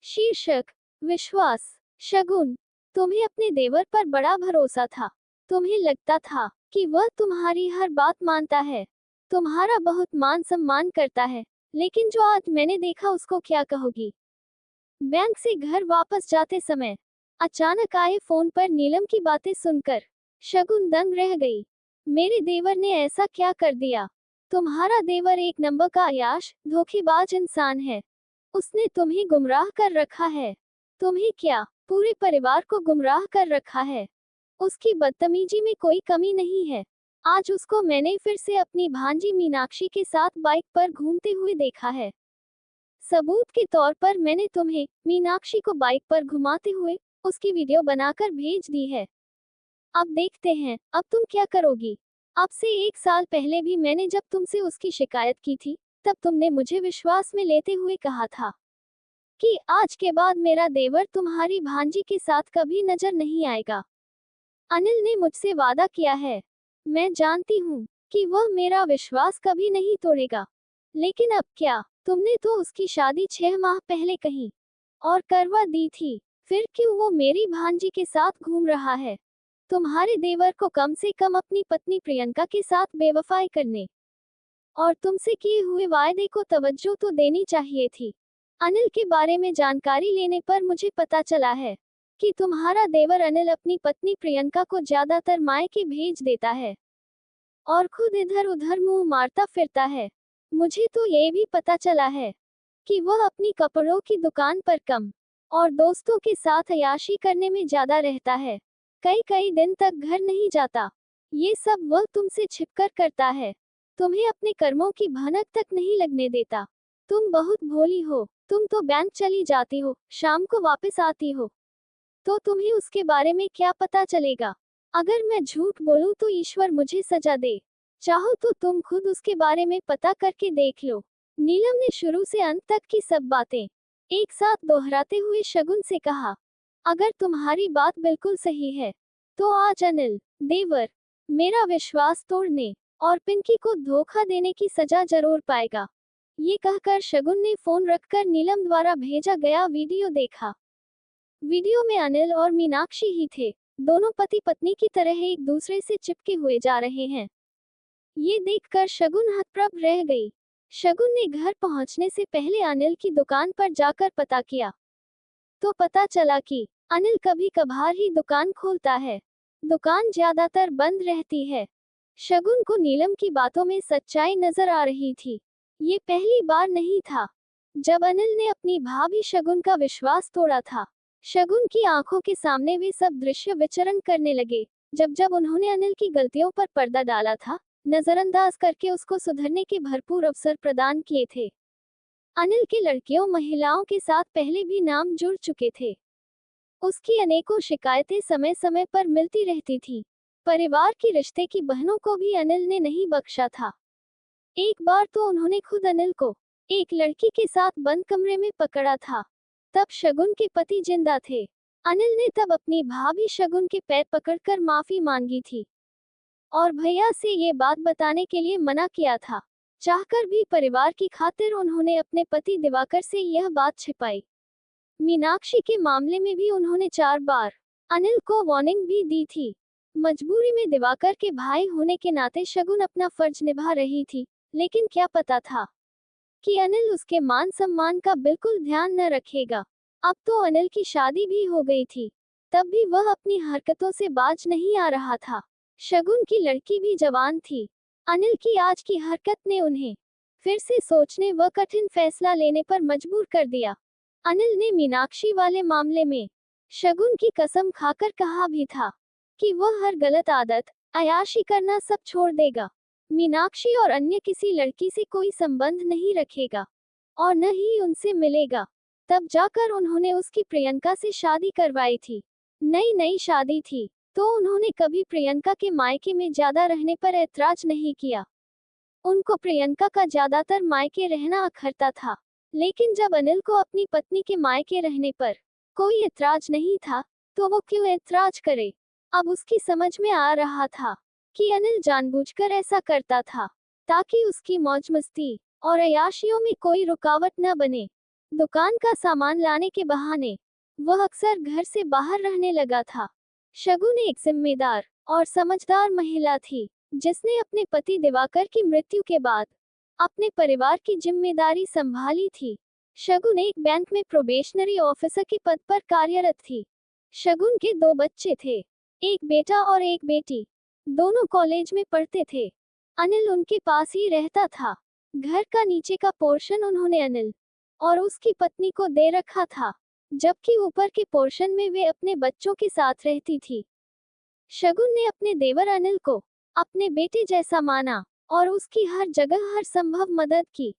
शीर्षक विश्वास। शगुन, तुम्हें अपने देवर पर बड़ा भरोसा था। तुम्हें लगता था कि वह तुम्हारी हर बात मानता है, तुम्हारा बहुत मान सम्मान करता है, लेकिन जो आज मैंने देखा उसको क्या कहोगी। बैंक से घर वापस जाते समय अचानक आए फोन पर नीलम की बातें सुनकर शगुन दंग रह गई। मेरे देवर ने ऐसा क्या कर दिया? तुम्हारा देवर एक नंबर का अय्याश, धोखेबाज इंसान है। उसने तुम्हें गुमराह कर रखा है। तुम्हें क्या, पूरे परिवार को गुमराह कर रखा है। उसकी बदतमीजी में कोई कमी नहीं है। आज उसको मैंने फिर से अपनी भांजी मीनाक्षी के साथ बाइक पर घूमते हुए देखा है। सबूत के तौर पर मैंने तुम्हें मीनाक्षी को बाइक पर घुमाते हुए उसकी वीडियो बनाकर भेज दी है। अब देखते हैं अब तुम क्या करोगी। अब से 1 साल पहले भी मैंने जब तुमसे उसकी शिकायत की थी, तब तुमने मुझे विश्वास में लेते हुए कहा था कि आज के बाद मेरा देवर तुम्हारी भांजी के साथ कभी नजर नहीं आएगा। अनिल ने मुझसे वादा किया है। मैं जानती हूँ कि वह मेरा विश्वास कभी नहीं तोड़ेगा। लेकिन अब क्या, तुमने तो उसकी शादी 6 माह पहले कहीं और करवा दी थी। फिर क्यों वो मेरी भांजी के साथ घूम रहा है? तुम्हारे देवर को कम से कम अपनी पत्नी प्रियंका के साथ बेवफाई करने और तुमसे किए हुए वायदे को तवज्जो तो देनी चाहिए थी। अनिल के बारे में जानकारी लेने पर मुझे पता चला है कि तुम्हारा देवर अनिल अपनी पत्नी प्रियंका को ज्यादातर मायके भेज देता है और खुद इधर उधर मुंह मारता फिरता है। मुझे तो ये भी पता चला है कि वह अपनी कपड़ों की दुकान पर कम और दोस्तों के साथ अय्याशी करने में ज्यादा रहता है। कई कई दिन तक घर नहीं जाता। ये सब वह तुमसे छिपकर करता है। तुम्हें अपने कर्मों की भनक तक नहीं लगने देता। तुम बहुत भोली हो। तुम तो बैंक चली जाती हो, शाम को वापस आती हो, तो तुम्हें उसके बारे में क्या पता चलेगा? अगर मैं झूठ बोलूं तो ईश्वर मुझे सजा दे। चाहो तो तुम खुद उसके बारे में पता करके देख लो। नीलम ने शुरू से अंत तक की सब बातें एक साथ दोहराते हुए शगुन से कहा, अगर तुम्हारी बात बिल्कुल सही है तो आज अनिल देवर मेरा विश्वास तोड़ने और पिंकी को धोखा देने की सजा जरूर पाएगा। ये कहकर शगुन ने फोन रखकर नीलम द्वारा भेजा गया वीडियो देखा। वीडियो में अनिल और मीनाक्षी ही थे। दोनों पति पत्नी की तरह एक दूसरे से चिपके हुए जा रहे हैं। ये देखकर शगुन हतप्रभ रह गई। शगुन ने घर पहुंचने से पहले अनिल की दुकान पर जाकर पता किया, तो पता चला कि अनिल कभी कभार ही दुकान खोलता है। दुकान ज्यादातर बंद रहती है। शगुन को नीलम की बातों में सच्चाई नजर आ रही थी। ये पहली बार नहीं था जब अनिल ने अपनी भाभी शगुन का विश्वास तोड़ा था। शगुन की आंखों के सामने वे सब दृश्य विचरण करने लगे, जब जब उन्होंने अनिल की गलतियों पर पर्दा डाला था, नजरअंदाज करके उसको सुधरने के भरपूर अवसर प्रदान किए थे। अनिल के लड़कियों महिलाओं के साथ पहले भी नाम जुड़ चुके थे। उसकी अनेकों शिकायतें समय समय पर मिलती रहती थी। परिवार की रिश्ते की बहनों को भी अनिल ने नहीं बख्शा था। एक बार तो उन्होंने खुद अनिल को एक लड़की के साथ बंद कमरे में पकड़ा था। तब शगुन के पति जिंदा थे। अनिल ने तब अपनी भाभी शगुन के पैर पकड़कर माफी मांगी थी और भैया से ये बात बताने के लिए मना किया था। चाहकर भी परिवार की खातिर उन्होंने अपने पति दिवाकर से यह बात छिपाई। मीनाक्षी के मामले में भी उन्होंने 4 बार अनिल को वार्निंग भी दी थी। मजबूरी में दिवाकर के भाई होने के नाते शगुन अपना फर्ज निभा रही थी, लेकिन क्या पता था कि अनिल उसके मान सम्मान का बिल्कुल ध्यान न रखेगा। अब तो अनिल की शादी भी हो गई थी, तब भी वह अपनी हरकतों से बाज नहीं आ रहा था। शगुन की लड़की भी जवान थी। अनिल की आज की हरकत ने उन्हें फिर से सोचने व कठिन फैसला लेने पर मजबूर कर दिया। अनिल ने मीनाक्षी वाले मामले में शगुन की कसम खाकर कहा भी था कि वह हर गलत आदत, अय्याशी करना सब छोड़ देगा। मीनाक्षी और अन्य किसी लड़की से कोई संबंध नहीं रखेगा और न ही उनसे मिलेगा। तब जाकर उन्होंने उसकी प्रियंका से शादी करवाई थी। नई नई शादी थी, तो उन्होंने कभी प्रियंका के मायके में ज्यादा रहने पर ऐतराज नहीं किया। उनको प्रियंका का ज्यादातर मायके रहना अखरता था। लेकिन जब अनिल को अपनी पत्नी के मायके रहने पर कोई ऐतराज नहीं था, तो वो क्यों ऐतराज करे। अब उसकी समझ में आ रहा था कि अनिल जानबूझकर ऐसा करता था ताकि उसकी मौज मस्ती और अय्याशियों में कोई रुकावट न बने। दुकान का सामान लाने के बहाने वह अक्सर घर से बाहर रहने लगा था। शगुन एक जिम्मेदार और समझदार महिला थी, जिसने अपने पति दिवाकर की मृत्यु के बाद अपने परिवार की जिम्मेदारी संभाली थी। शगुन एक बैंक में प्रोबेशनरी ऑफिसर के पद पर कार्यरत थी। शगुन के 2 बच्चे थे, एक बेटा और एक बेटी। दोनों कॉलेज में पढ़ते थे। अनिल उनके पास ही रहता था। घर का नीचे का पोर्शन उन्होंने अनिल और उसकी पत्नी को दे रखा था, जबकि ऊपर के पोर्शन में वे अपने बच्चों के साथ रहती थी। शगुन ने अपने देवर अनिल को अपने बेटे जैसा माना और उसकी हर जगह हर संभव मदद की।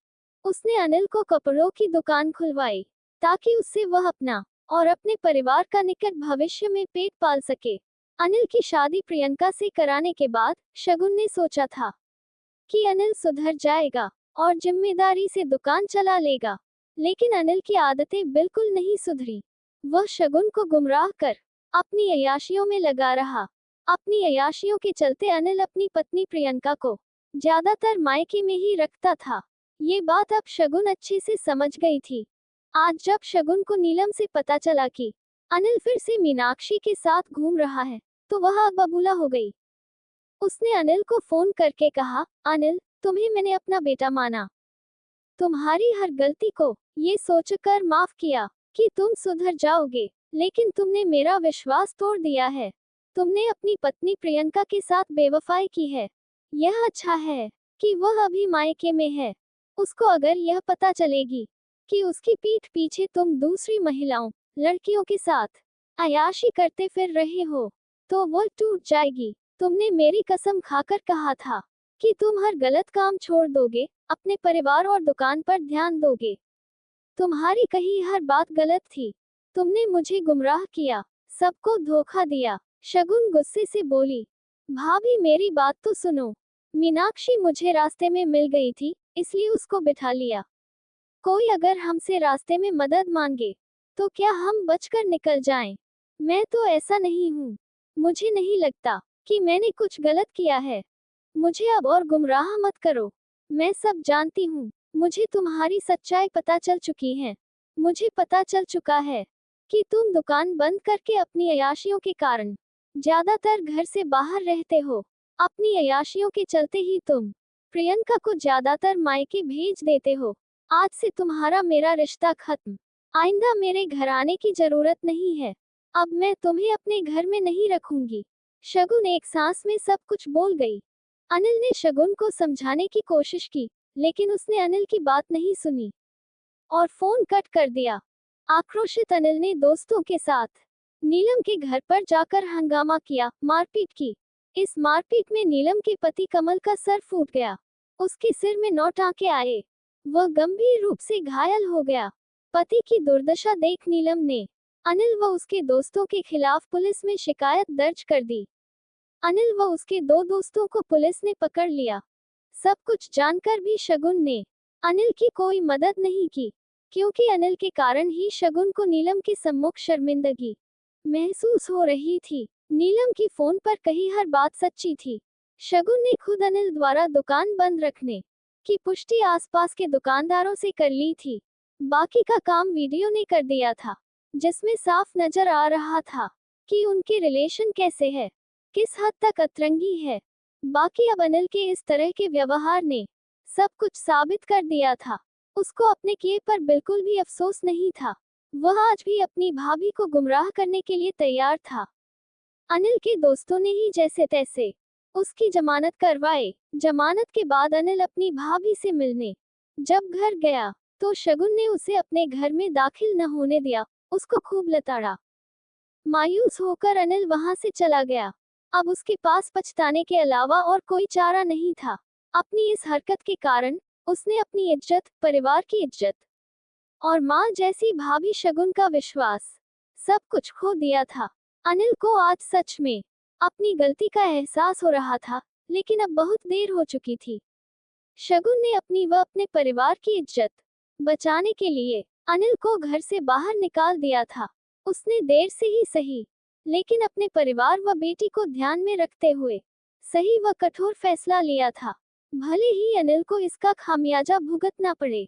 उसने अनिल को कपड़ों की दुकान खुलवाई ताकि उससे वह अपना और अपने परिवार का निकट भविष्य में पेट पाल सके। अनिल की शादी प्रियंका से कराने के बाद शगुन ने सोचा था कि अनिल सुधर जाएगा और जिम्मेदारी से दुकान चला लेगा, लेकिन अनिल की आदतें बिल्कुल नहीं सुधरी। वह शगुन को गुमराह कर अपनी अय्याशियों में लगा रहा। अपनी अय्याशियों के चलते अनिल अपनी पत्नी प्रियंका को ज्यादातर मायके में ही रखता था। ये बात अब शगुन अच्छे से समझ गई थी। आज जब शगुन को नीलम से पता चला कि अनिल फिर से मीनाक्षी के साथ घूम रहा है, तो वह अब बबूला हो गई। उसने अनिल को फोन करके कहा, अनिल, तुम्हें मैंने अपना बेटा माना। तुम्हारी हर गलती को ये सोचकर माफ किया कि तुम सुधर जाओगे, लेकिन तुमने मेरा विश्वास तोड़ दिया है। तुमने अपनी पत्नी प्रियंका के साथ बेवफाई की है। यह अच्छा है कि वह अभी मायके में है। उसको अगर यह पता चलेगी कि उसकी पीठ पीछे तुम दूसरी महिलाओं, लड़कियों के साथ अय्याशी करते फिर रहे हो, तो वो टूट जाएगी। तुमने मेरी कसम खाकर कहा था कि तुम हर गलत काम छोड़ दोगे, अपने परिवार और दुकान पर ध्यान दोगे। तुम्हारी कही हर बात गलत थी। तुमने मुझे गुमराह किया, सबको धोखा दिया। शगुन गुस्से से बोली, भाभी मेरी बात तो सुनो। मीनाक्षी मुझे रास्ते में मिल गई थी, इसलिए उसको बिठा लिया। कोई अगर हमसे रास्ते में मदद मांगे तो क्या हम बचकर निकल जाएं? मैं तो ऐसा नहीं हूँ। मुझे नहीं लगता कि मैंने कुछ गलत किया है। मुझे अब और गुमराह मत करो। मैं सब जानती हूँ। मुझे तुम्हारी सच्चाई पता चल चुकी है। मुझे पता चल चुका है कि तुम दुकान बंद करके अपनी अय्याशियों के कारण ज्यादातर घर से बाहर रहते हो। अपनी अय्याशियों के चलते ही तुम प्रियंका को ज्यादातर मायके भेज देते हो। आज से तुम्हारा मेरा रिश्ता खत्म। आइंदा मेरे घर आने की जरूरत नहीं है। अब मैं तुम्हें अपने घर में नहीं रखूंगी। शगुन एक सांस में सब कुछ बोल गई। अनिल ने शगुन को समझाने की कोशिश की, लेकिन उसने अनिल की बात नहीं सुनी और फोन कट कर दिया। आक्रोशित अनिल ने दोस्तों के साथ नीलम के घर पर जाकर हंगामा किया, मारपीट की। इस मारपीट में नीलम के पति कमल का सर फूट गया। उसके सिर में 9 टांके आए। वह गंभीर रूप से घायल हो गया। पति की दुर्दशा देख नीलम ने अनिल व उसके दोस्तों के खिलाफ पुलिस में शिकायत दर्ज कर दी। अनिल व उसके 2 दोस्तों को पुलिस ने पकड़ लिया। सब कुछ जानकर भी शगुन ने अनिल की कोई मदद नहीं की, क्योंकि अनिल के कारण ही शगुन को नीलम के सम्मुख शर्मिंदगी महसूस हो रही थी। नीलम की फोन पर कही हर बात सच्ची थी। शगुन ने खुद अनिल द्वारा दुकान बंद रखने की पुष्टि आसपास के दुकानदारों से कर ली थी। बाकी का काम वीडियो ने कर दिया था, जिसमें साफ नजर आ रहा था कि उनके रिलेशन कैसे है, किस हद तक अतरंगी है। बाकी अब अनिल के इस तरह के व्यवहार ने सब कुछ साबित कर दिया था। उसको अपने किए पर बिल्कुल भी अफसोस नहीं था। वह आज भी अपनी भाभी को गुमराह करने के लिए तैयार था। अनिल के दोस्तों ने ही जैसे तैसे उसकी जमानत करवाए। जमानत के बाद अनिल अपनी भाभी से मिलने जब घर गया, तो शगुन ने उसे अपने घर में दाखिल न होने दिया, उसको खूब लताड़ा। मायूस होकर अनिल वहां से चला गया। अब उसके पास पछताने के अलावा और कोई चारा नहीं था। अपनी इस हरकत के कारण उसने अपनी इज्जत, परिवार की इज्जत और माँ जैसी भाभी शगुन का विश्वास, सब कुछ खो दिया था। अनिल को आज सच में अपनी गलती का एहसास हो रहा था, लेकिन अब बहुत देर हो चुकी थी। शगुन ने अपनी व अपने परिवार की इज्जत बचाने के लिए अनिल को घर से बाहर निकाल दिया था। उसने देर से ही सही, लेकिन अपने परिवार व बेटी को ध्यान में रखते हुए सही व कठोर फैसला लिया था, भले ही अनिल को इसका खामियाजा भुगतना पड़े।